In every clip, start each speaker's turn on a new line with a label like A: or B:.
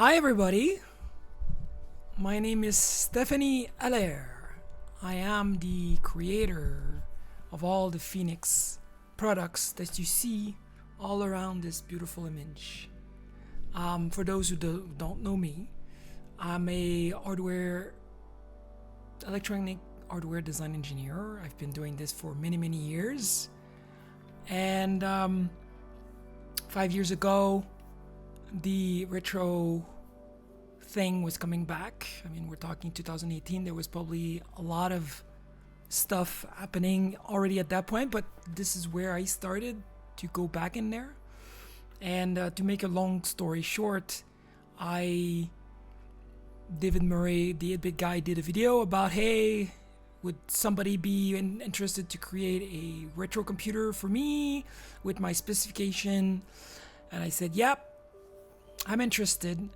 A: Hi everybody, my name is Stephanie Allaire. I am the creator of all the Foenix products that you see all around this beautiful image. For those who don't know me, I'm a electronic hardware design engineer. I've been doing this for many years, and 5 years ago the retro thing was coming back. I mean, we're talking 2018. There was probably a lot of stuff happening already at that point, but this is where I started to go back in there. And to make a long story short, David Murray, the 8-bit guy, did a video about, hey, would somebody be interested to create a retro computer for me with my specification? And I said, yep, I'm interested,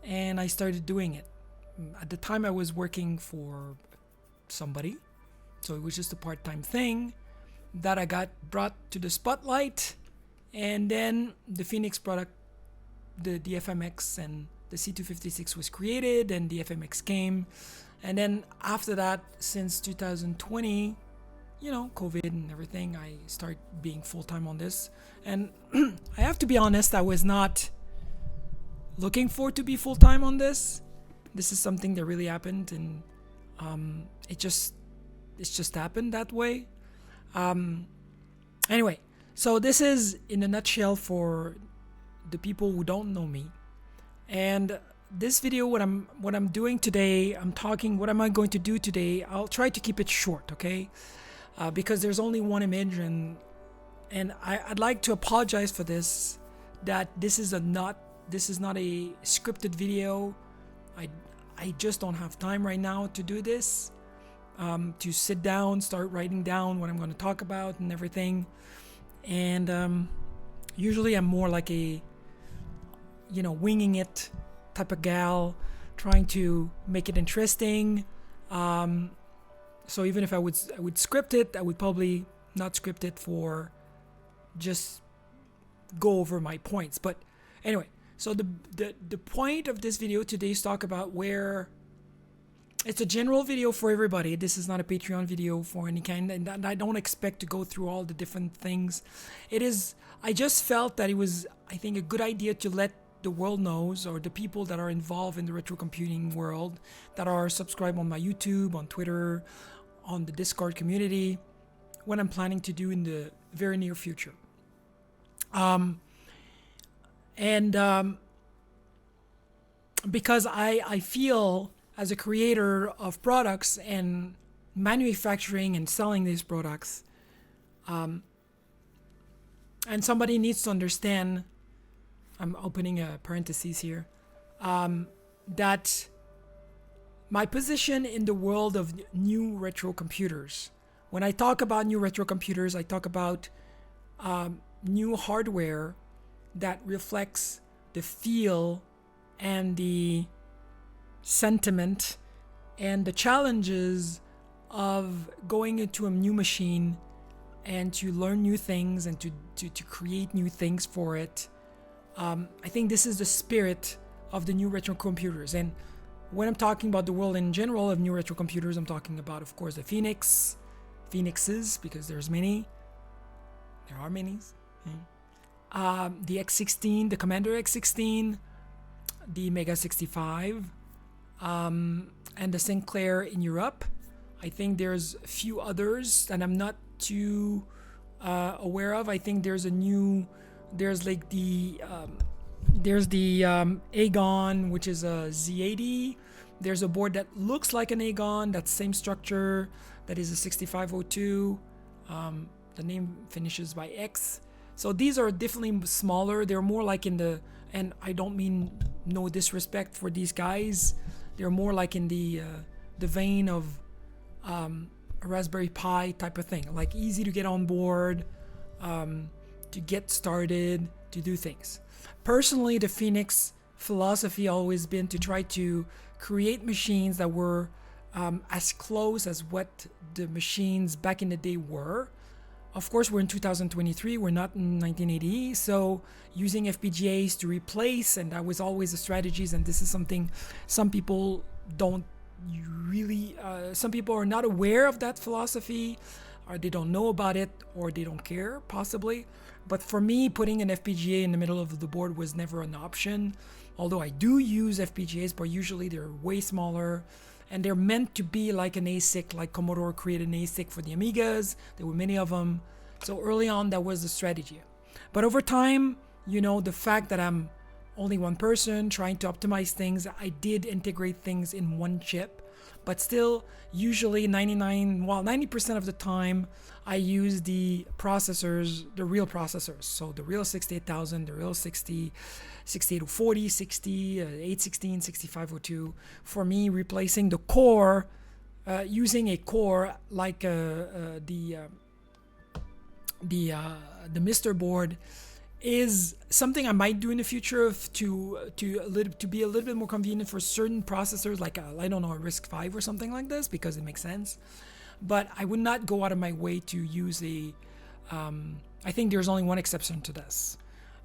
A: and I started doing it. At the time I was working for somebody, so it was just a part-time thing that I got brought to the spotlight, and then the Foenix product, the FMX and the C256 was created, and the FMX came. And then after that, since 2020, COVID and everything, I started being full-time on this. And I have to be honest, I was not looking forward to be full-time on this. This is something that really happened, and it just happened that way. Anyway, so this is in a nutshell for the people who don't know me. And this video, what I'm doing today, what am I going to do today? I'll try to keep it short, okay? Because there's only one image, and I'd like to apologize for this, that this is not a scripted video. I just don't have time right now to do this, to sit down, start writing down what I'm going to talk about and everything. And usually I'm more like a winging it type of gal, trying to make it interesting. So even if I would script it, I would probably not script it for just go over my points. But anyway, so the point of this video today is talk about where it's a general video for everybody. This is not a Patreon video for any kind, and I don't expect to go through all the different things. I just felt that it was, I think, a good idea to let the world knows, or the people that are involved in the retro computing world, that are subscribed on my YouTube, on Twitter, on the Discord community, what I'm planning to do in the very near future. Because I feel, as a creator of products and manufacturing and selling these products, and somebody needs to understand, I'm opening a parenthesis here, that my position in the world of new retro computers, when I talk about new retro computers, I talk about new hardware that reflects the feel and the sentiment and the challenges of going into a new machine and to learn new things and to create new things for it. I think this is the spirit of the new retro computers. And when I'm talking about the world in general of new retro computers, I'm talking about, of course, the Foenixes, because there are many. The X16, the Commander X16, the Mega 65, and the Sinclair in Europe. I think there's a few others that I'm not too aware of. I think there's the Agon, which is a Z80. There's a board that looks like an Agon, that same structure, that is a 6502. The name finishes by X. So these are definitely smaller. They're more like and I don't mean no disrespect for these guys. They're more like in the vein of a Raspberry Pi type of thing, like easy to get on board, to get started, to do things. Personally, the Foenix philosophy always been to try to create machines that were as close as what the machines back in the day were. of course, we're in 2023, we're not in 1980, so using FPGAs to replace, and that was always the strategies, and this is something some people don't really, some people are not aware of that philosophy, or they don't know about it, or they don't care, possibly. But for me, putting an FPGA in the middle of the board was never an option, although I do use FPGAs, but usually they're way smaller, and they're meant to be like an ASIC, like Commodore created an ASIC for the Amigas. There were many of them. So early on, that was the strategy. But over time, the fact that I'm only one person trying to optimize things, I did integrate things in one chip. But still, usually 90% of the time, I use the processors, the real processors. So the real 68000, the real 6840, 816, 6502. For me, replacing the core, using a core like the Mr. board is something I might do in the future to be a little bit more convenient for certain processors, like I don't know, a RISC-V or something like this, because it makes sense. But I would not go out of my way to use I think there's only one exception to this,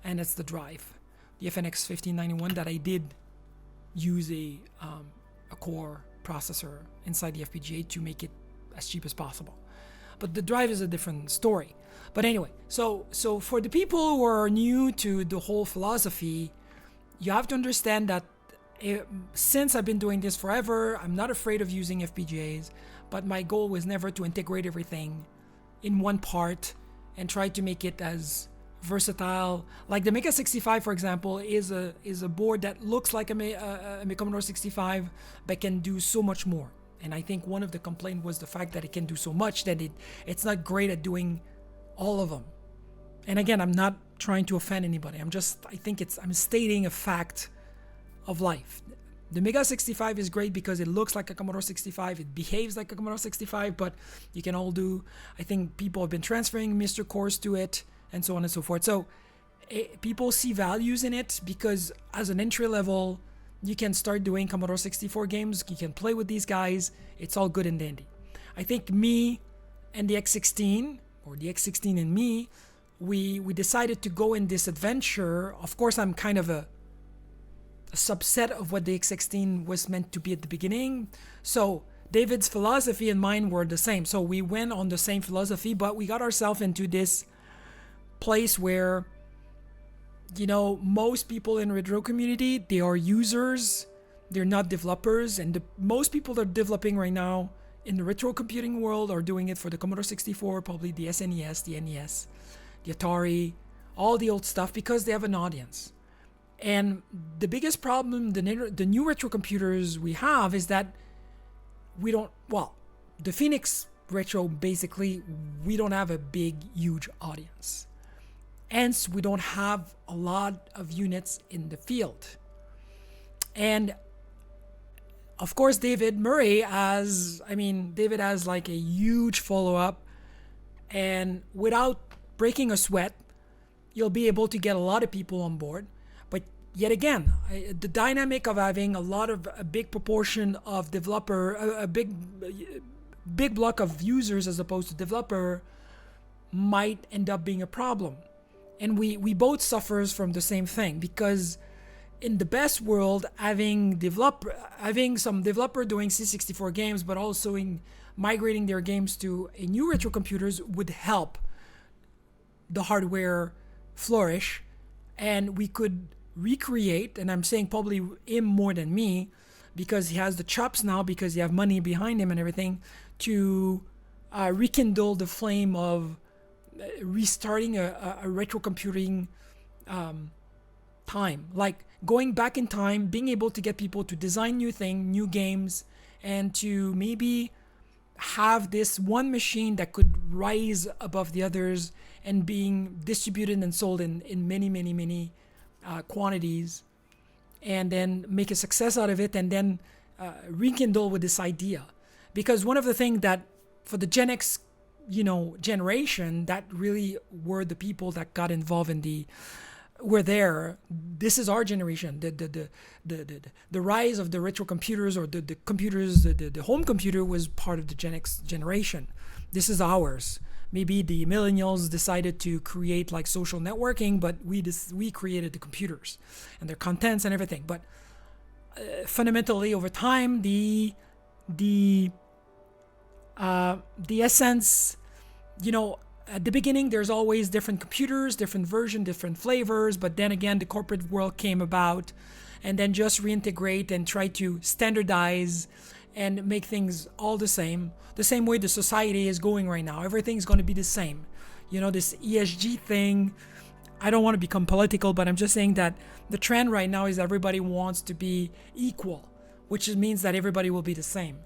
A: and it's the drive, the FNX 1591, that I did use a core processor inside the FPGA to make it as cheap as possible. But the drive is a different story. But anyway, so for the people who are new to the whole philosophy, you have to understand that since I've been doing this forever, I'm not afraid of using FPGAs, but my goal was never to integrate everything in one part and try to make it as versatile. Like the Mega 65, for example, is a board that looks like a Commodore 65, but can do so much more. And I think one of the complaints was the fact that it can do so much that it's not great at doing all of them. And again, I'm not trying to offend anybody. I'm stating a fact of life. The Mega 65 is great because it looks like a Commodore 65. It behaves like a Commodore 65, but you can all do, I think people have been transferring Mr. cores to it and so on and so forth. So people see values in it because as an entry level, you can start doing Commodore 64 games. You can play with these guys. It's all good and dandy. I think me and the X16, or the X16 and me, we decided to go in this adventure. Of course, I'm kind of a subset of what the X16 was meant to be at the beginning. So David's philosophy and mine were the same. So we went on the same philosophy, but we got ourselves into this place where, most people in retro community, they are users, they're not developers, and most people that are developing right now in the retro computing world are doing it for the Commodore 64, probably the SNES, the NES, the Atari, all the old stuff, because they have an audience. And the biggest problem the new retro computers we have is that the Foenix retro, basically, we don't have a big, huge audience. Hence, we don't have a lot of units in the field. And of course, David has like a huge follow-up, and without breaking a sweat, you'll be able to get a lot of people on board. But yet again, the dynamic of having a big proportion of developer, a big block of users as opposed to developer, might end up being a problem. And we both suffers from the same thing, because in the best world, having some developer doing C64 games, but also migrating their games to a new retro computers would help the hardware flourish, and we could recreate, and I'm saying probably him more than me, because he has the chops now, because he have money behind him and everything, to rekindle the flame of restarting a retro computing time, like going back in time, being able to get people to design new games, and to maybe have this one machine that could rise above the others and being distributed and sold in many quantities, and then make a success out of it, and then rekindle with this idea. Because one of the things that for the Gen X generation, that really were the people that got involved this is our generation. The rise of the retro computers, or the computers, the home computer, was part of the Gen X generation. This is ours, maybe the millennials decided to create like social networking, but we created the computers and their contents and everything. But fundamentally, over time, the essence, at the beginning, there's always different computers, different version, different flavors. But then again, the corporate world came about, and then just reintegrate and try to standardize and make things all the same way the society is going right now. Everything's going to be the same. This ESG thing, I don't want to become political, but I'm just saying that the trend right now is everybody wants to be equal, which means that everybody will be the same.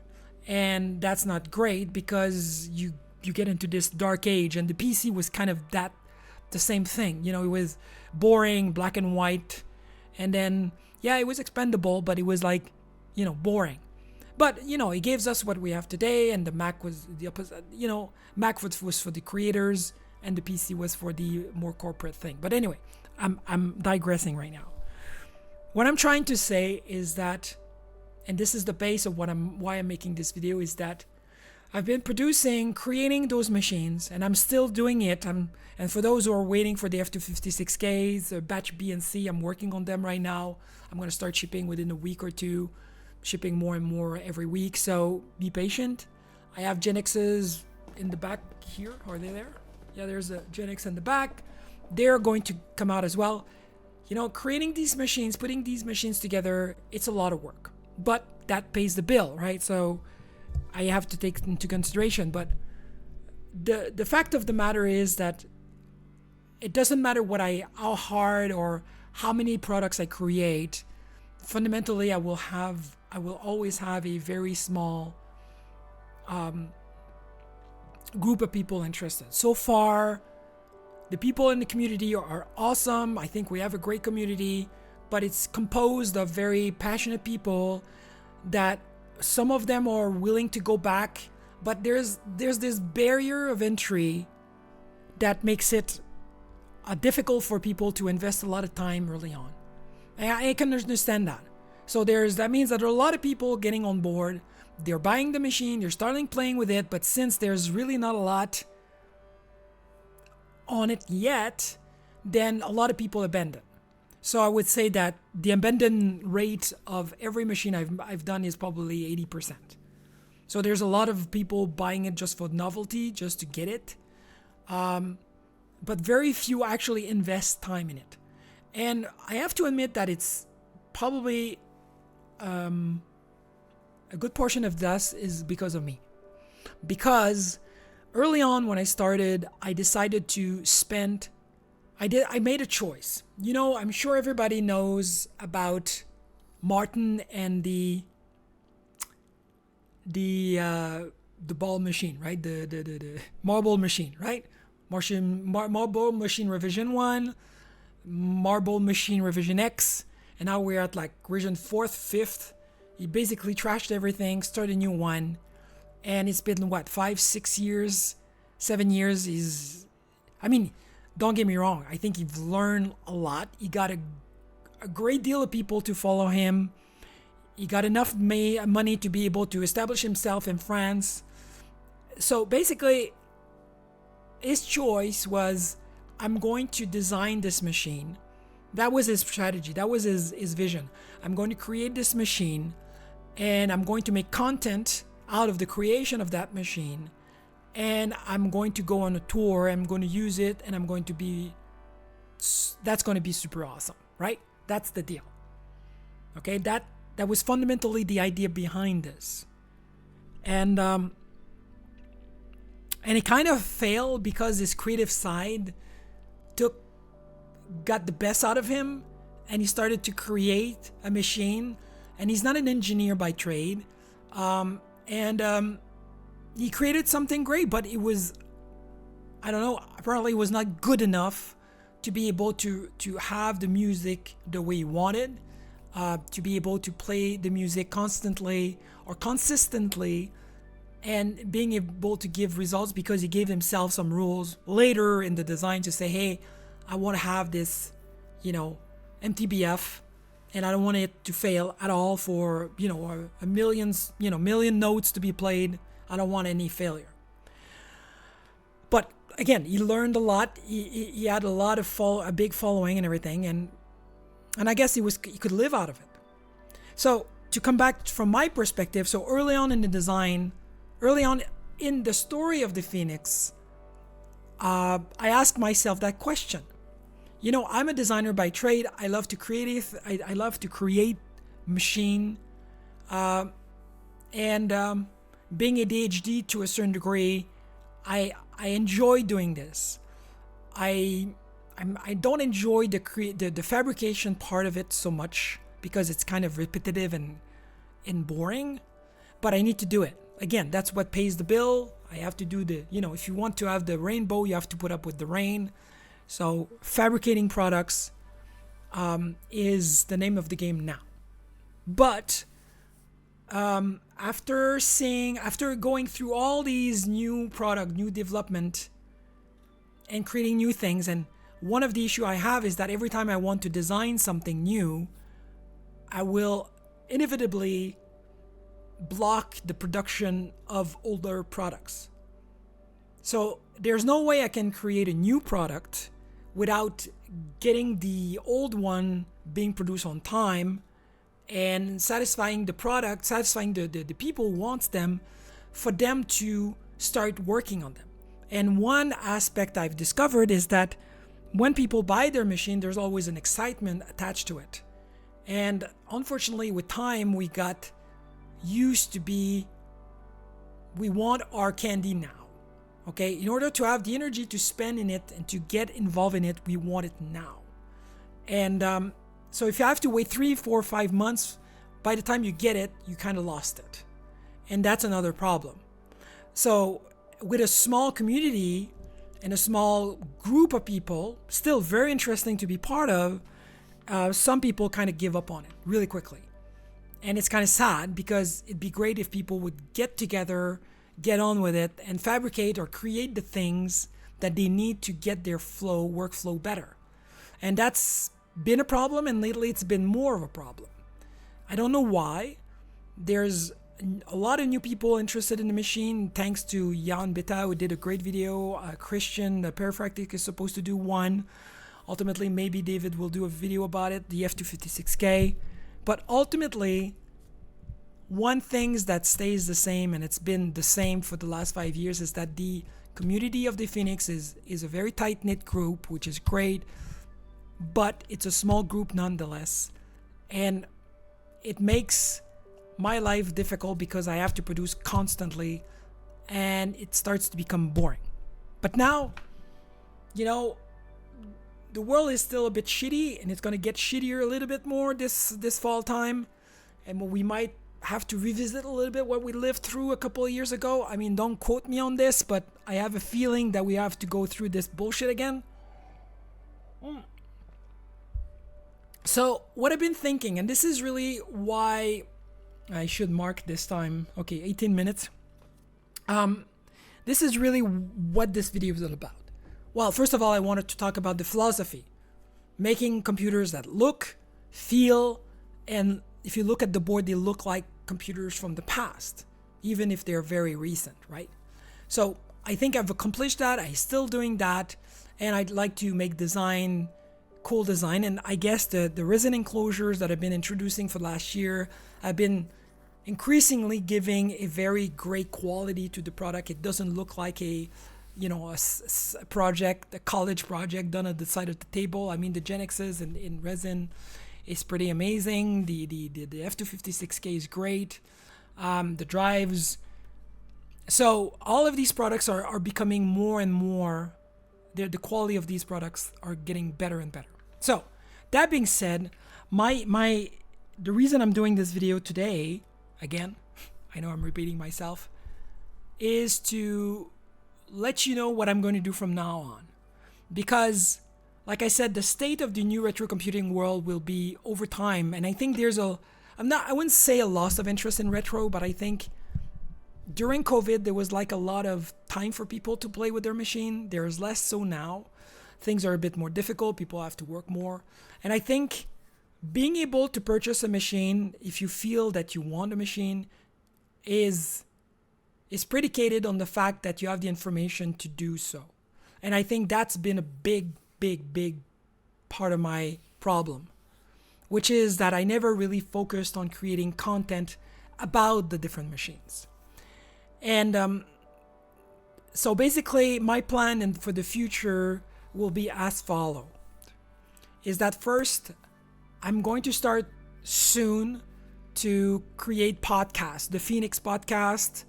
A: And that's not great, because you get into this dark age, and the PC was kind of the same thing. It was boring, black and white, and then it was expendable, but it was like, boring. But it gives us what we have today, and the Mac was the opposite. Mac was for the creators, and the PC was for the more corporate thing. But anyway, I'm digressing right now. What I'm trying to say is that, and this is the base of why I'm making this video, is that I've been creating those machines, and I'm still doing it. And for those who are waiting for the F256Ks, batch B and C, I'm working on them right now. I'm going to start shipping within a week or two, shipping more and more every week. So be patient. I have Gen X's in the back here. Are they there? Yeah, there's a Gen X in the back. They're going to come out as well. Creating these machines, putting these machines together, it's a lot of work. But that pays the bill, right? So I have to take into consideration. But the fact of the matter is that it doesn't matter how hard or how many products I create. Fundamentally, I will always have a very small group of people interested. So far, the people in the community are awesome. I think we have a great community, but it's composed of very passionate people that some of them are willing to go back, but there's this barrier of entry that makes it difficult for people to invest a lot of time early on. I can understand that. So that means that there are a lot of people getting on board. They're buying the machine, they're starting playing with it, but since there's really not a lot on it yet, then a lot of people abandon. So I would say that the abandon rate of every machine I've done is probably 80%. So there's a lot of people buying it just for novelty, just to get it. But very few actually invest time in it. And I have to admit that it's probably a good portion of this is because of me. Because early on when I started, I decided to spend, I made a choice. I'm sure everybody knows about Martin and the ball machine, right? The marble machine, right? Marble machine revision 1, marble machine revision X, and now we're at like revision 4th, 5th. He basically trashed everything, started a new one, and it's been 5, 6 years, 7 years. Don't get me wrong, I think he's learned a lot. He got a great deal of people to follow him. He got enough money to be able to establish himself in France. So basically, his choice was, I'm going to design this machine. That was his strategy. That was his vision. I'm going to create this machine, and I'm going to make content out of the creation of that machine. And I'm going to go on a tour. I'm going to use it, and that's going to be super awesome, right? That's the deal. Okay, that was fundamentally the idea behind this. And it kind of failed because his creative side got the best out of him, and he started to create a machine. And he's not an engineer by trade, he created something great, but it was, I don't know, apparently it was not good enough to be able to have the music the way he wanted, to be able to play the music constantly or consistently, and being able to give results, because he gave himself some rules later in the design to say, hey, I want to have this, MTBF, and I don't want it to fail at all for, a million notes to be played. I don't want any failure. But again, he learned a lot. He had a lot of a big following and everything, and I guess he could live out of it. So to come back from my perspective, so early on in the design, early on in the story of the Foenix, I asked myself that question. You know, I'm a designer by trade. I love to create. I love to create machine, and being ADHD to a certain degree, I enjoy doing this. I don't enjoy the fabrication part of it so much because it's kind of repetitive and boring, but I need to do it. Again, that's what pays the bill. I have to do if you want to have the rainbow, you have to put up with the rain. So fabricating products is the name of the game now. But after going through all these new development and creating new things, and one of the issue I have is that every time I want to design something new, I will inevitably block the production of older products. So there's no way I can create a new product without getting the old one being produced on time and satisfying the product, satisfying the people who wants them, for them to start working on them. And one aspect I've discovered is that when people buy their machine, there's always an excitement attached to it. And unfortunately, with time, we got used to we want our candy now. Okay, in order to have the energy to spend in it and to get involved in it, we want it now. And so if you have to wait 3, 4, 5 months, by the time you get it, you kind of lost it. And that's another problem. So with a small community and a small group of people, still very interesting to be part of, some people kind of give up on it really quickly. And it's kind of sad because it'd be great if people would get together, get on with it, and fabricate or create the things that they need to get their workflow better. And that's been a problem, and lately it's been more of a problem. I don't know why. There's a lot of new people interested in the machine, thanks to Jan Beta, who did a great video. Christian, the Perifractic, is supposed to do one. Ultimately, maybe David will do a video about it, the F256K. But ultimately, one thing that stays the same, and it's been the same for the last 5 years, is that the community of the Foenix is a very tight-knit group, which is great, but it's a small group nonetheless. And it makes my life difficult because I have to produce constantly, and it starts to become boring. But now, the world is still a bit shitty, and it's going to get shittier a little bit more this fall time, and we might have to revisit a little bit what we lived through a couple of years ago. I mean, don't quote me on this, but I have a feeling that we have to go through this bullshit again. So what I've been thinking, and this is really why I should mark this time, 18 minutes. This is really what this video is all about. Well, first of all, I wanted to talk about the philosophy. Making computers that look, feel, and if you look at the board, they look like computers from the past, even if they're very recent, right? So I think I've accomplished that. I'm still doing that. And I'd like to make cool design. And I guess the resin enclosures that I've been introducing for last year, I've been increasingly giving a very great quality to the product. It doesn't look like a project, a college project done at the side of the table. I mean, the Gen X's in resin is pretty amazing. The F256K is great. The drives. So all of these products are becoming more and more, the quality of these products are getting better and better. So that being said, the reason I'm doing this video today, again, I know I'm repeating myself, is to let you know what I'm going to do from now on. Because, like I said, the state of the new retro computing world will be over time. And I think I wouldn't say a loss of interest in retro, but I think during COVID, there was like a lot of time for people to play with their machine. There's less so now. Things are a bit more difficult. People have to work more. And I think being able to purchase a machine, if you feel that you want a machine, is predicated on the fact that you have the information to do so. And I think that's been a big part of my problem, which is that I never really focused on creating content about the different machines. And so basically my plan for the future will be as follows. Is that first, I'm going to start soon to create podcasts, the Foenix Podcast,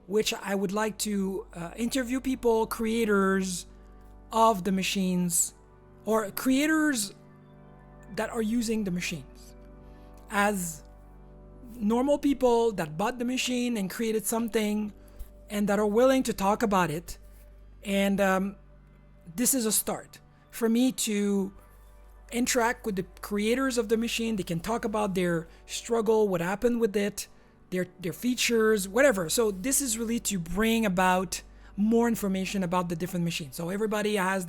A: which I would like to interview people, creators of the machines, or creators that are using the machines as normal people that bought the machine and created something and that are willing to talk about it. And this is a start for me to interact with the creators of the machine. They can talk about their struggle, what happened with it, their features, whatever. So this is really to bring about more information about the different machines. So everybody has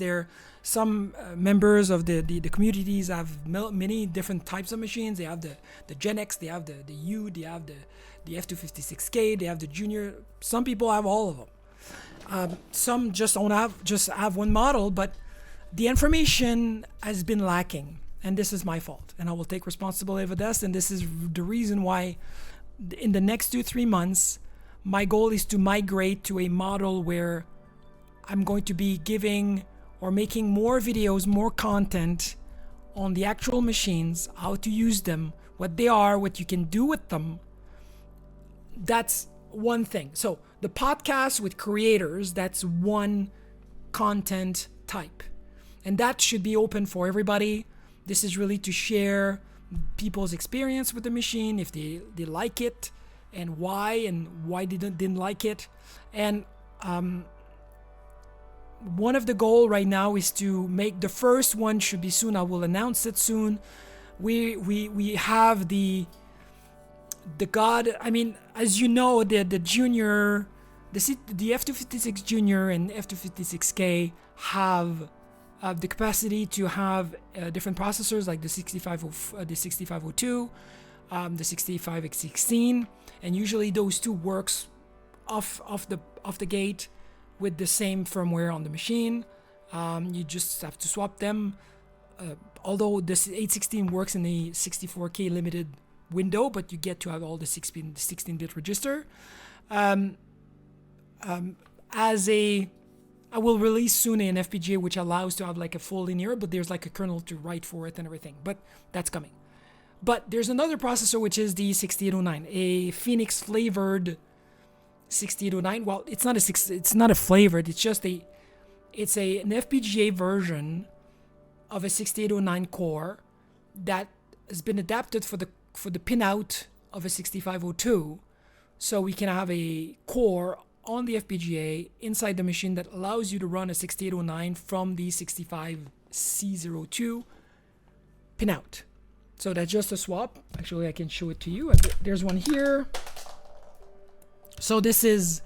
A: some members of the communities have many different types of machines. They have the Gen X, they have the U, they have the F256K, they have the Junior. Some people have all of them. Some just have one model, but the information has been lacking, and this is my fault, and I will take responsibility for this. And this is the reason why in the next 2-3 months my goal is to migrate to a model where I'm going to be giving or making more videos, more content on the actual machines, how to use them, what they are, what you can do with them. That's one thing. So the podcast with creators, that's one content type. And that should be open for everybody. This is really to share people's experience with the machine, if they like it, and why they didn't like it. And one of the goal right now is to make the first one, should be soon. I will announce it soon. We have the God. I mean, as you know, the Junior, the F256 Junior and F256K have the capacity to have different processors like the 6502, the 65X16, and usually those two works off the gate with the same firmware on the machine. You just have to swap them. Although the 816 works in the 64K limited window, but you get to have all the 16-bit register. I will release soon an FPGA which allows to have like a full linear, but there's like a kernel to write for it and everything. But that's coming. But there's another processor which is the 6809, a Foenix flavored 6809. Well, it's not a flavored. It's just an FPGA version of a 6809 core that has been adapted for the pinout of a 6502, so we can have a core on the FPGA inside the machine that allows you to run a 6809 from the 65C02 pinout. So that's just a swap. Actually, I can show it to you. There's one here. So this is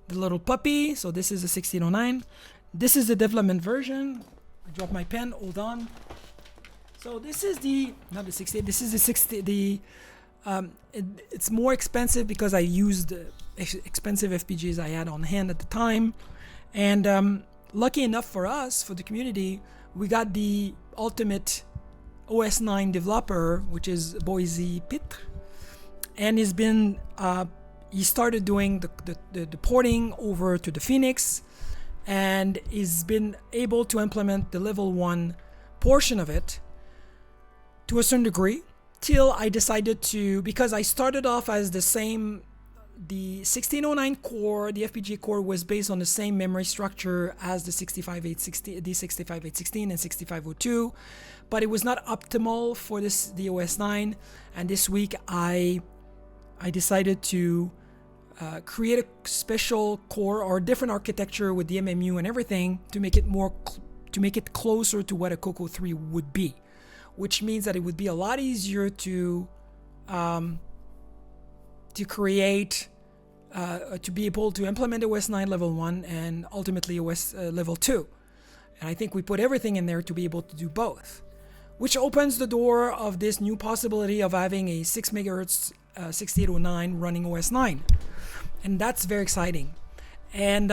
A: the little puppy. So this is a 6809. This is the development version. I dropped my pen. Hold on. So this is not the 68. This is the 60. It's more expensive because I used expensive FPGAs I had on hand at the time, and lucky enough for us, for the community, we got the ultimate OS 9 developer, which is Boise Pitre, and he started doing the porting over to the Foenix, and he's been able to implement the level 1 portion of it to a certain degree, till I decided to, because I started off as the 1609 core, the FPGA core was based on the same memory structure as the 65H16 and 6502, but it was not optimal for the OS 9. And this week I decided to create a special core or different architecture with the MMU and everything to make it closer to what a Coco 3 would be, which means that it would be a lot easier to create, to be able to implement OS 9 level 1 and ultimately OS level 2. And I think we put everything in there to be able to do both, which opens the door of this new possibility of having a 6 MHz 6809 running OS 9. And that's very exciting. And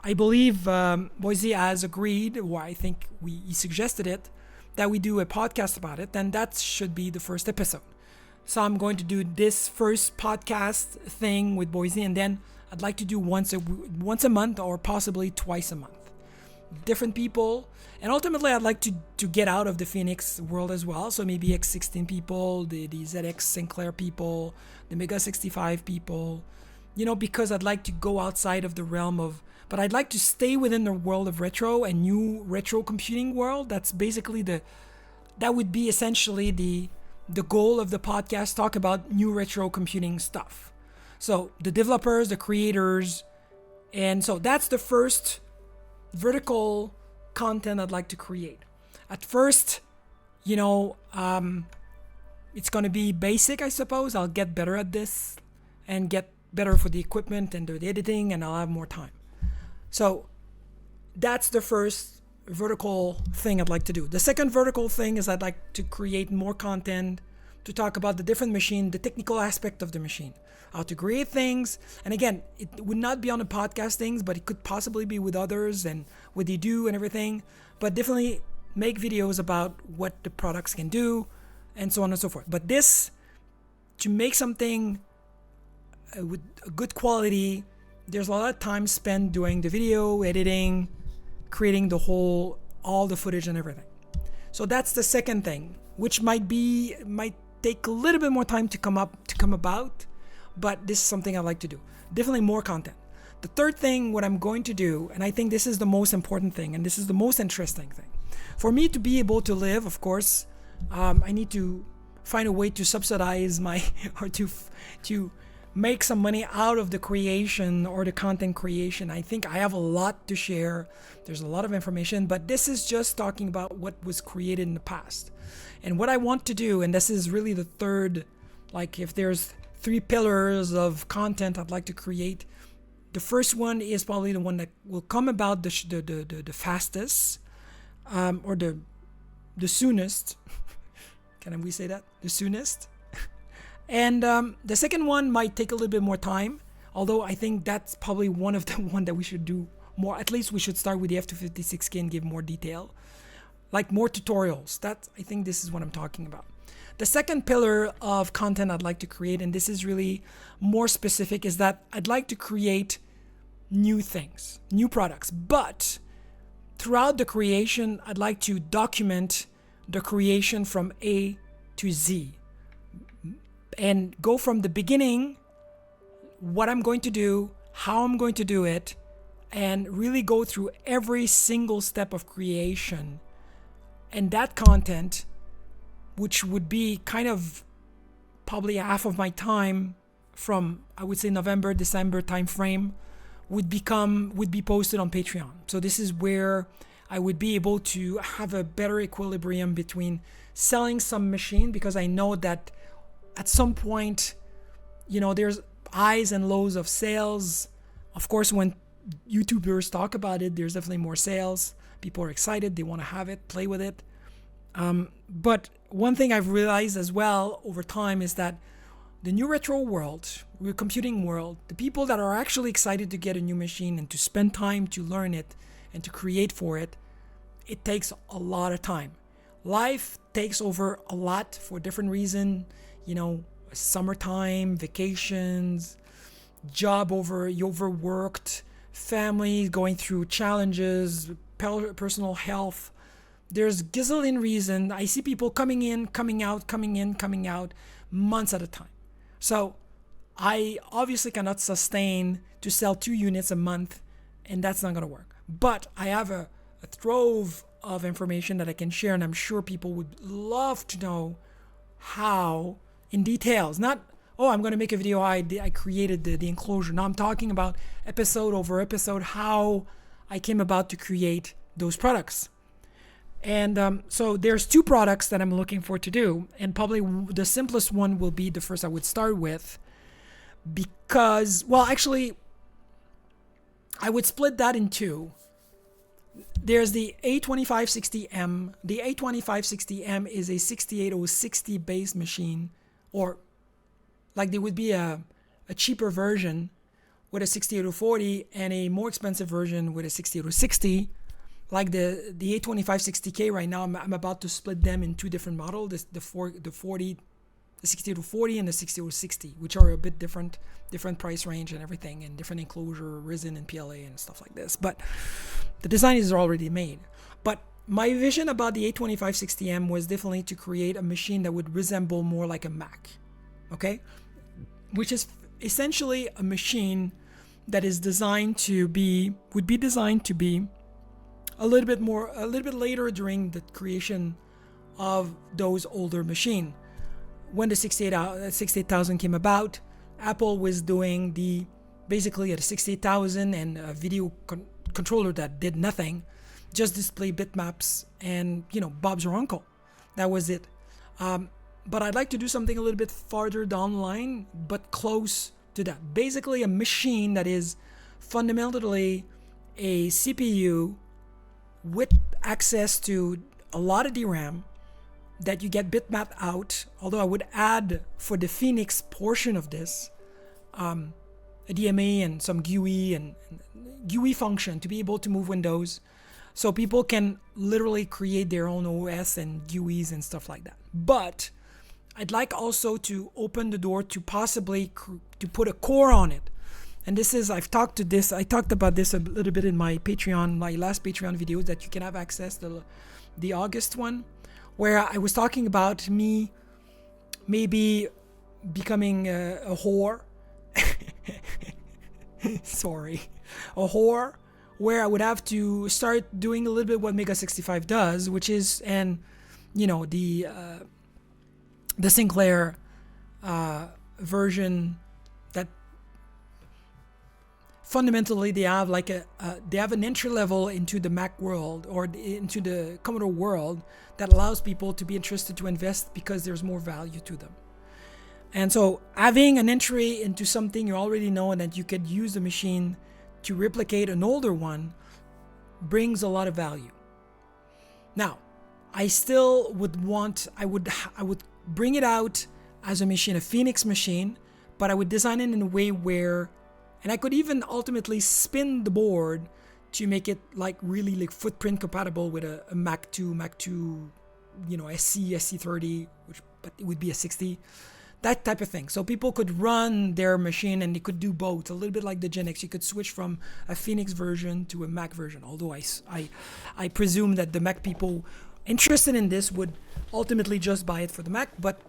A: I believe Boise has agreed, or I think he suggested it, that we do a podcast about it, then that should be the first episode. So I'm going to do this first podcast thing with Boise, and then I'd like to do once a month or possibly twice a month. Different people, and ultimately I'd like to get out of the Foenix world as well. So maybe X16 people, the ZX Sinclair people, the Mega 65 people, because I'd like to go outside of the realm of, but I'd like to stay within the world of retro and new retro computing world. That's basically that would be essentially the goal of the podcast, talk about new retro computing stuff. So the developers, the creators, and so that's the first vertical content I'd like to create. At first, it's going to be basic, I suppose. I'll get better at this and get better for the equipment and the editing, and I'll have more time. So that's the first vertical thing I'd like to do. The second vertical thing is I'd like to create more content to talk about the different machine, the technical aspect of the machine, how to create things. And again, it would not be on the podcast things, but it could possibly be with others and what they do and everything. But definitely make videos about what the products can do and so on and so forth. But this, to make something with a good quality, there's a lot of time spent doing the video, editing, creating all the footage and everything. So that's the second thing, which might take a little bit more time to come about, but this is something I like to do. Definitely more content. The third thing, what I'm going to do, and I think this is the most important thing, and this is the most interesting thing. For me to be able to live, of course, I need to find a way to subsidize or to make some money out of the creation or the content creation. I think I have a lot to share. There's a lot of information, but this is just talking about what was created in the past. And what I want to do, and this is really the third, like if there's 3 pillars of content I'd like to create, the first one is probably the one that will come about the fastest, or the soonest. Can we say that? The soonest? And the second one might take a little bit more time, although I think that's probably one of the one that we should do more. At least we should start with the F256K and give more detail, like more tutorials. I think this is what I'm talking about. The second pillar of content I'd like to create, and this is really more specific, is that I'd like to create new things, new products. But throughout the creation, I'd like to document the creation from A to Z. And go from the beginning, what I'm going to do, how I'm going to do it, and really go through every single step of creation. And that content, which would be kind of probably half of my time from, I would say, November, December timeframe, would be posted on Patreon. So this is where I would be able to have a better equilibrium between selling some machine, because I know that at some point, there's highs and lows of sales. Of course, when YouTubers talk about it, there's definitely more sales. People are excited. They want to have it, play with it. But one thing I've realized as well over time is that the new retro world, the computing world, the people that are actually excited to get a new machine and to spend time to learn it and to create for it, it takes a lot of time. Life takes over a lot for different reasons. Summertime, vacations, you overworked, family going through challenges, personal health. There's gazillion reasons. I see people coming in, coming out, months at a time. So I obviously cannot sustain to sell 2 units a month, and that's not going to work. But I have a trove of information that I can share, and I'm sure people would love to know how, in details. Not, I'm going to make a video, I created the enclosure. No, I'm talking about episode over episode, how I came about to create those products. And so there's 2 products that I'm looking for to do, and probably the simplest one will be the first I would start with, because, actually, I would split that in 2. There's the A2560M. The A2560M is a 68060 base machine, or like there would be a cheaper version, with a 6840 and a more expensive version with a 6860. Like the 82560K right now, I'm about to split them in two different models: the 6840 and the 6860, which are a bit different price range and everything, and different enclosure, resin and PLA and stuff like this. But the design is already made. But my vision about the 82560M was definitely to create a machine that would resemble more like a Mac, okay? Which is essentially a machine that is designed to be a little bit later during the creation of those older machines. When the 68000 came about, Apple was doing basically a 68000 and a video controller that did nothing, just display bitmaps and, Bob's your uncle. That was it. But I'd like to do something a little bit farther down the line, but close to that. Basically a machine that is fundamentally a CPU with access to a lot of DRAM that you get bitmap out, although I would add for the Foenix portion of this a DMA and some GUI and GUI function to be able to move windows, so people can literally create their own OS and GUIs and stuff like that. But I'd like also to open the door to possibly to put a core on it. And I talked about this a little bit in my last Patreon video that you can have access to, the August one, where I was talking about me maybe becoming a whore. Sorry. A whore, where I would have to start doing a little bit what Mega 65 does, which is, the Sinclair version, that fundamentally they have an entry level into the Mac world or into the Commodore world that allows people to be interested to invest because there's more value to them. And so having an entry into something you already know and that you could use the machine to replicate an older one brings a lot of value. Now, I still I would bring it out as a machine, a Foenix machine, but I would design it in a way where, and I could even ultimately spin the board to make it really footprint compatible with a Mac 2, SC30, but it would be a 60, that type of thing. So people could run their machine and they could do both, a little bit like the Gen X. You could switch from a Foenix version to a Mac version, although I presume that the Mac people interested in this would ultimately just buy it for the Mac. But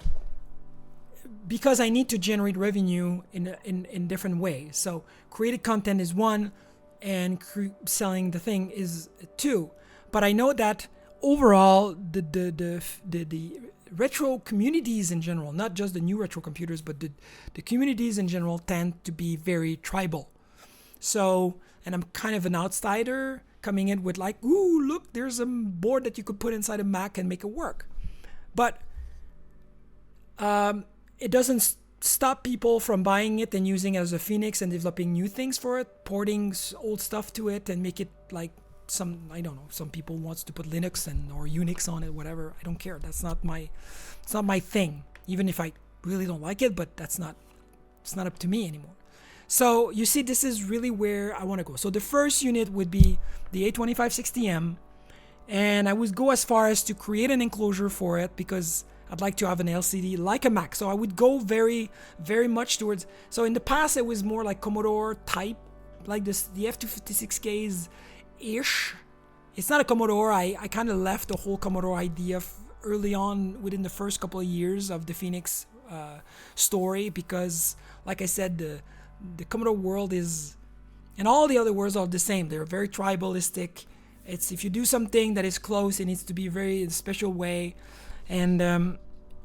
A: because I need to generate revenue in different ways, so created content is one, and selling the thing is two. But I know that overall the retro communities in general, not just the new retro computers, but the communities in general tend to be very tribal. So, and I'm kind of an outsider coming in with ooh, look, there's a board that you could put inside a Mac and make it work. But it doesn't stop people from buying it and using it as a Foenix and developing new things for it, porting old stuff to it and make it some people wants to put Linux or Unix on it, whatever. I don't care. It's not my thing, even if I really don't like it, but it's not up to me anymore. So you see, this is really where I want to go. So the first unit would be the 82560M, and I would go as far as to create an enclosure for it because I'd like to have an LCD like a Mac. So I would go very, very much towards, so in the past it was more like Commodore type, like this, the F256Ks ish. It's not a Commodore. I kind of left the whole Commodore idea early on within the first couple of years of the Foenix story, because like I said, the Commodore world is, and all the other worlds are the same. They're very tribalistic. It's, if you do something that is close, it needs to be very in a special way, and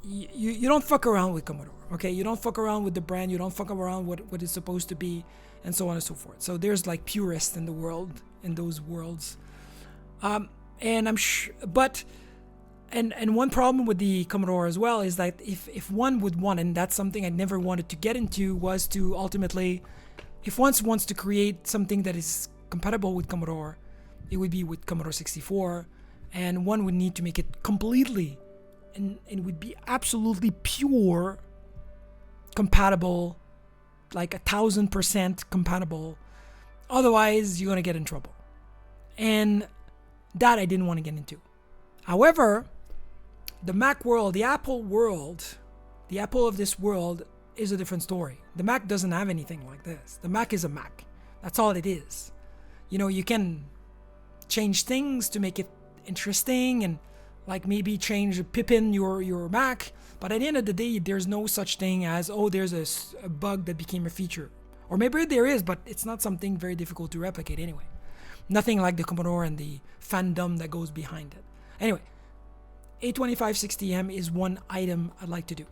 A: you don't fuck around with Commodore. Okay, you don't fuck around with the brand. You don't fuck around what it's supposed to be, and so on and so forth. So there's purists in the world, in those worlds, and I'm sure, but and one problem with the Commodore as well is that if one would want, and that's something I never wanted to get into, was to ultimately, if one wants to create something that is compatible with Commodore, it would be with Commodore 64, and one would need to make it completely and it would be absolutely pure compatible like 1,000% compatible. Otherwise, you're gonna get in trouble. And that I didn't want to get into. However, the Mac world, the Apple world, the Apple of this world is a different story. The Mac doesn't have anything like this. The Mac is a Mac. That's all it is. You can change things to make it interesting and like maybe change, pip in your Mac. But at the end of the day, there's no such thing as, there's a bug that became a feature. Or maybe there is, but it's not something very difficult to replicate anyway. Nothing like the Commodore and the fandom that goes behind it. Anyway, A2560M is one item I'd like to do.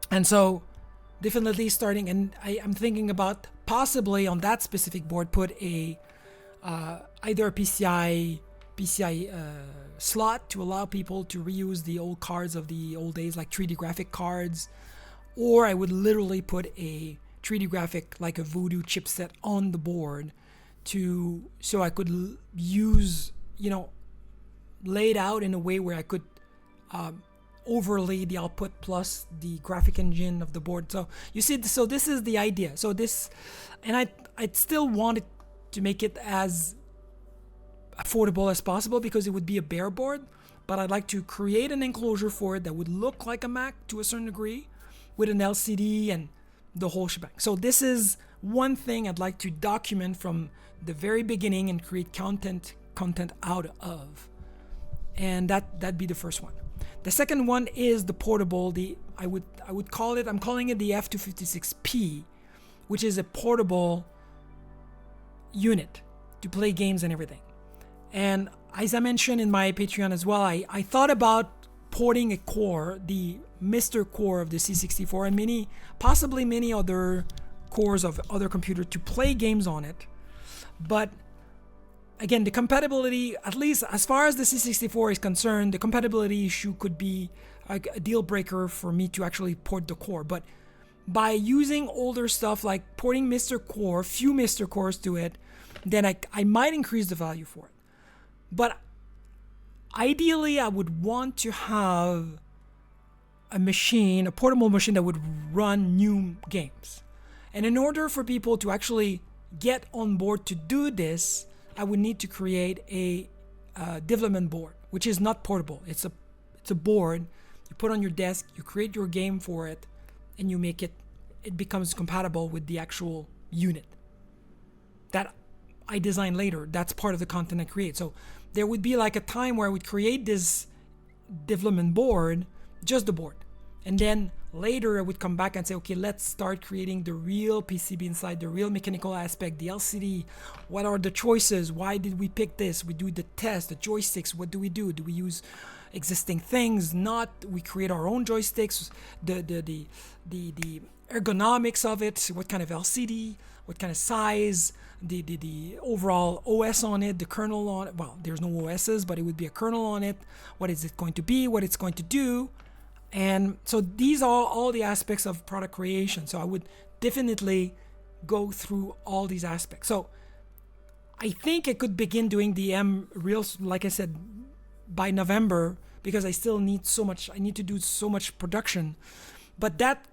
A: And so definitely starting, and I'm thinking about possibly on that specific board put a either a PCI slot to allow people to reuse the old cards of the old days, like 3D graphic cards, or I would literally put a 3D graphic like a Voodoo chipset on the board so I could use, laid out in a way where I could overlay the output plus the graphic engine of the board. So you see, so this is the idea. So this, and I still wanted to make it as affordable as possible because it would be a bare board, but I'd like to create an enclosure for it that would look like a Mac to a certain degree with an LCD and the whole shebang. So this is one thing I'd like to document from the very beginning and create content out of. And that'd be the first one. The second one is the portable. I would call it, I'm calling it the F256P, which is a portable unit to play games and everything. And as I mentioned in my Patreon as well, I thought about porting a core, the Mr. Core of the C64, and possibly many other cores of other computers to play games on it. But again, the compatibility, at least as far as the C64 is concerned, the compatibility issue could be a deal breaker for me to actually port the core. But by using older stuff like porting Mr. Core, few Mr. Cores to it, then I might increase the value for it. But ideally, I would want to have a portable machine that would run new games. And in order for people to actually get on board to do this, I would need to create a development board, which is not portable. It's a board you put on your desk, you create your game for it, and you make it becomes compatible with the actual unit that I design later. That's part of the content I create. So there would be like a time where I would create this development board, just the board. And then later I would come back and say, okay, let's start creating the real PCB inside, the real mechanical aspect, the LCD. What are the choices? Why did we pick this? We do the test, the joysticks. What do? Do we use existing things? Not. We create our own joysticks. The ergonomics of it. What kind of LCD? What kind of size? The overall OS on it, the kernel on it. Well, there's no OSs, but it would be a kernel on it. What is it going to be? What it's going to do? And so these are all the aspects of product creation. So I would definitely go through all these aspects. So I think I could begin doing the M Reels, like I said, by November, because I still need so much. I need to do so much production. But that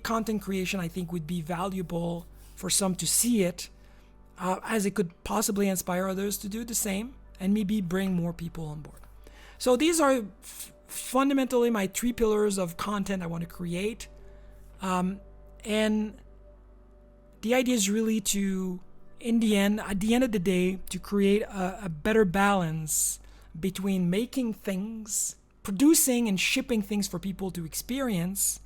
A: content creation, I think, would be valuable for some to see it, as it could possibly inspire others to do the same and maybe bring more people on board. So these are fundamentally my 3 pillars of content I want to create. And the idea is really to, at the end of the day, to create a better balance between making things, producing and shipping things for people to experience,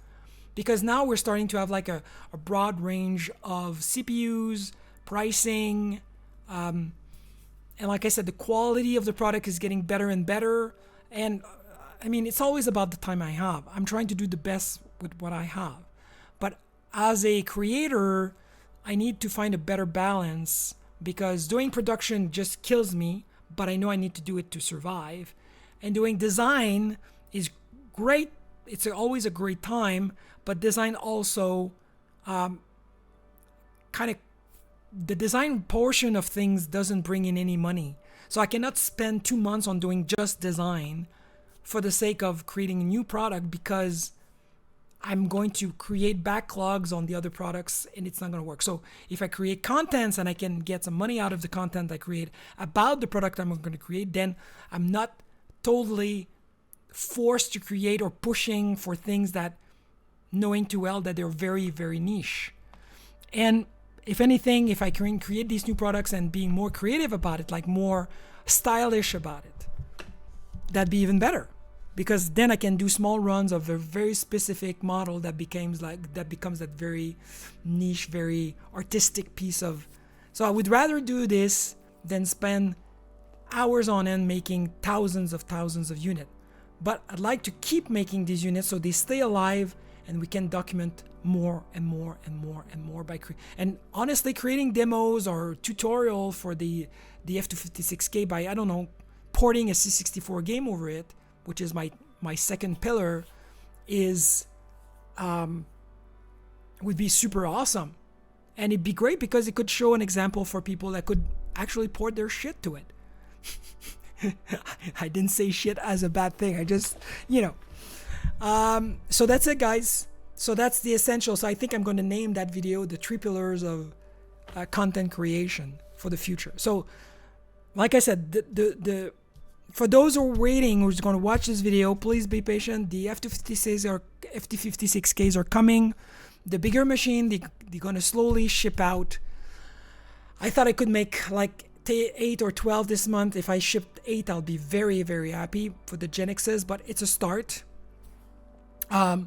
A: because now we're starting to have like a broad range of CPUs, pricing, and like I said, the quality of the product is getting better and better. And I mean, it's always about the time I have. I'm trying to do the best with what I have. But as a creator, I need to find a better balance, because doing production just kills me, but I know I need to do it to survive. And doing design is great. It's always a great time, but design also kind of, the design portion of things doesn't bring in any money. So I cannot spend 2 months on doing just design for the sake of creating a new product, because I'm going to create backlogs on the other products and it's not going to work. So if I create contents and I can get some money out of the content I create about the product I'm going to create, then I'm not totally forced to create or pushing for things that, knowing too well that they're very, very niche. And if anything, if I can create these new products and being more creative about it, like more stylish about it, that'd be even better. Because then I can do small runs of a very specific model that becomes that very niche, very artistic piece of. So I would rather do this than spend hours on end making thousands of units. But I'd like to keep making these units so they stay alive and we can document more and more and more and more and honestly creating demos or tutorial for the F256K by, I don't know, porting a C64 game over it, which is my second pillar, is would be super awesome. And it'd be great because it could show an example for people that could actually port their shit to it. I didn't say shit as a bad thing. I just, so that's it, guys. So that's the essentials. So I think I'm going to name that video the 3 pillars of content creation for the future. So like I said, the for those who are waiting, who's going to watch this video, please be patient. The F256Ks are coming. The bigger machine, they're going to slowly ship out. I thought I could make like 8 or 12 this month. If I shipped 8, I'll be very, very happy for the Gen X's, but it's a start. That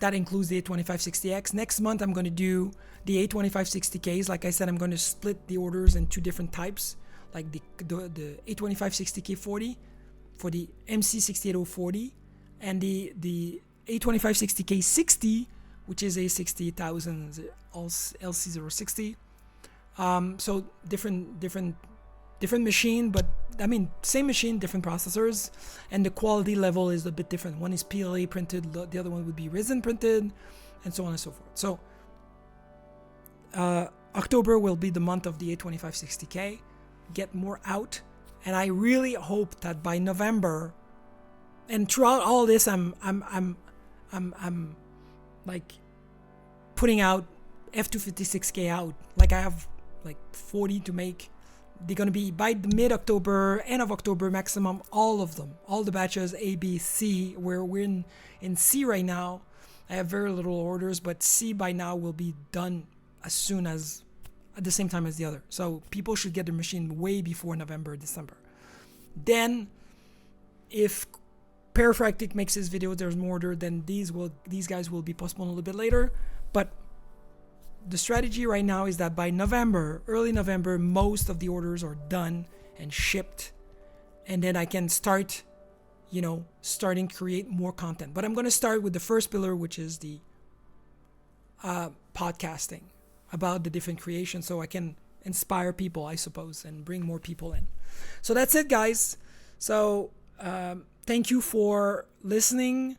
A: includes the A2560X. Next month, I'm going to do the A2560Ks. Like I said, I'm going to split the orders in 2 different types. Like the A2560K40 for the MC68040 and the A2560K60, which is a 60,000 LC060. So different machine, but I mean same machine, different processors, and the quality level is a bit different. One is PLA printed, the other one would be resin printed, and so on and so forth. So October will be the month of the A2560K. Get more out, and I really hope that by November, and throughout all this, I'm like putting out F256K out. Like I have like 40 to make. They're gonna be by mid-October, end of October maximum. All of them, all the batches A, B, C. Where we're in C right now. I have very little orders, but C by now will be done as soon as. At the same time as the other. So people should get their machine way before November, December. Then if Perfractic makes his video, there's more order, then these guys will be postponed a little bit later. But the strategy right now is that by November, early November, most of the orders are done and shipped. And then I can start, starting to create more content. But I'm going to start with the first pillar, which is the podcasting about the different creations, so I can inspire people, I suppose, and bring more people in. So that's it, guys. So thank you for listening.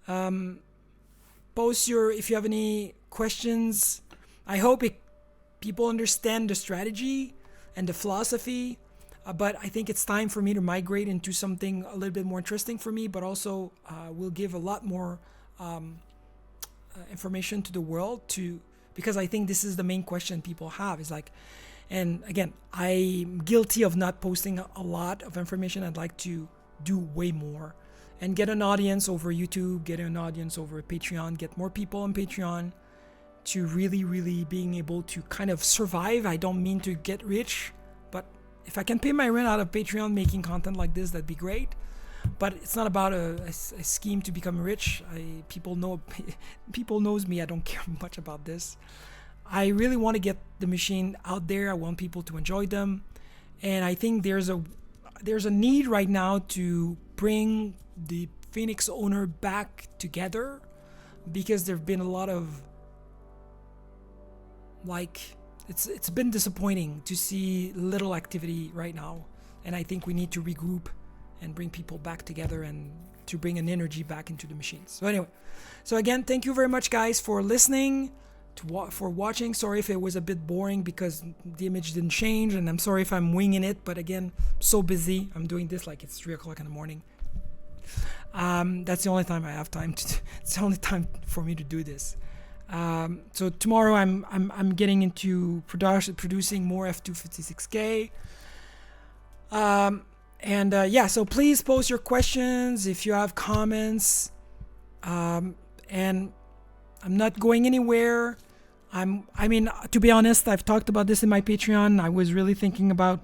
A: Post if you have any questions. I hope people understand the strategy and the philosophy, but I think it's time for me to migrate into something a little bit more interesting for me, but also will give a lot more information to the world because I think this is the main question people have is like, and again, I'm guilty of not posting a lot of information. I'd like to do way more and get an audience over YouTube, get an audience over Patreon, get more people on Patreon to really, really being able to kind of survive. I don't mean to get rich, but if I can pay my rent out of Patreon making content like this, that'd be great. But it's not about a scheme to become rich. People knows me. I don't care much about this. I really want to get the machine out there. I want people to enjoy them, and I think there's a need right now to bring the Foenix owner back together, because there've been a lot of it's been disappointing to see little activity right now, and I think we need to regroup and bring people back together and to bring an energy back into the machines. So anyway, so again, thank you very much, guys, for listening, for watching. Sorry if it was a bit boring because the image didn't change, and I'm sorry if I'm winging it, but again, I'm so busy. I'm doing this like it's 3 o'clock in the morning. That's the only time I have time to. It's the only time for me to do this. So tomorrow I'm getting into producing more F256K. So please post your questions if you have comments. And I'm not going anywhere. To be honest, I've talked about this in my Patreon. I was really thinking about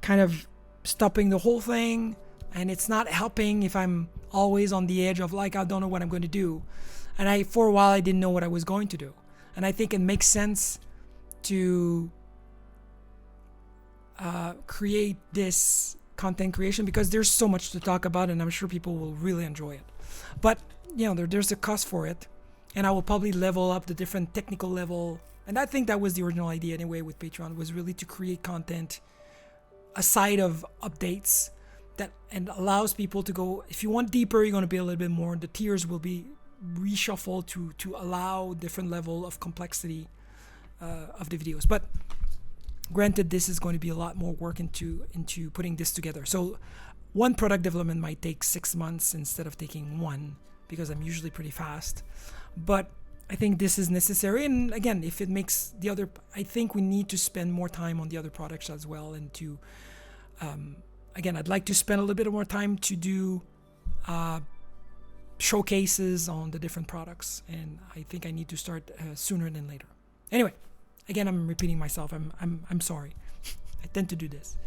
A: kind of stopping the whole thing, and it's not helping if I'm always on the edge of like, I don't know what I'm going to do. And for a while I didn't know what I was going to do. And I think it makes sense to create this content creation because there's so much to talk about, and I'm sure people will really enjoy it. But there's a cost for it, and I will probably level up the different technical level. And I think that was the original idea anyway with Patreon, was really to create content aside of updates and allows people to go, if you want deeper, you're going to be a little bit more. The tiers will be reshuffled to allow different level of complexity of the videos. But granted, this is going to be a lot more work into putting this together. So one product development might take 6 months instead of taking one, because I'm usually pretty fast. But I think this is necessary. And again, if it makes the other, I think we need to spend more time on the other products as well. And to, again, I'd like to spend a little bit more time to do showcases on the different products. And I think I need to start sooner than later. Anyway, again, I'm repeating myself. I'm sorry. I tend to do this.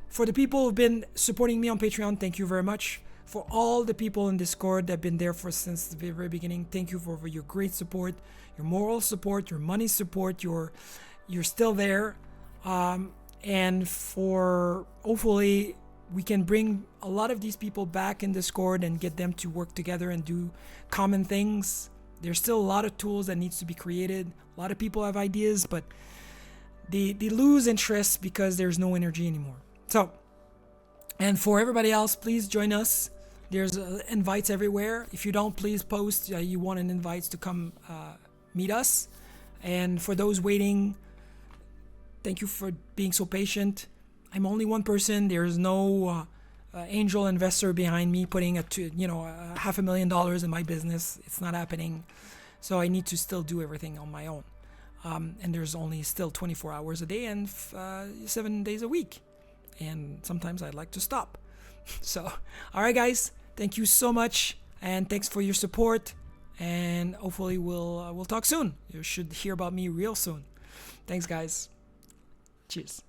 A: For the people who've been supporting me on Patreon, thank you very much. For all the people in Discord that have been there since the very beginning, thank you for your great support, your moral support, your money support. You're still there, and for hopefully we can bring a lot of these people back in Discord and get them to work together and do common things. There's still a lot of tools that needs to be created. A lot of people have ideas, but they lose interest because there's no energy anymore. So, and for everybody else, please join us. There's invites everywhere. If you don't, please post you want an invite to come meet us. And for those waiting, thank you for being so patient. I'm only one person. There's no angel investor behind me putting $500,000 in my business. It's not happening. So I need to still do everything on my own. And there's only still 24 hours a day and 7 days a week. And sometimes I'd like to stop. So, all right, guys, thank you so much, and thanks for your support. And hopefully we'll talk soon. You should hear about me real soon. Thanks, guys. Cheers.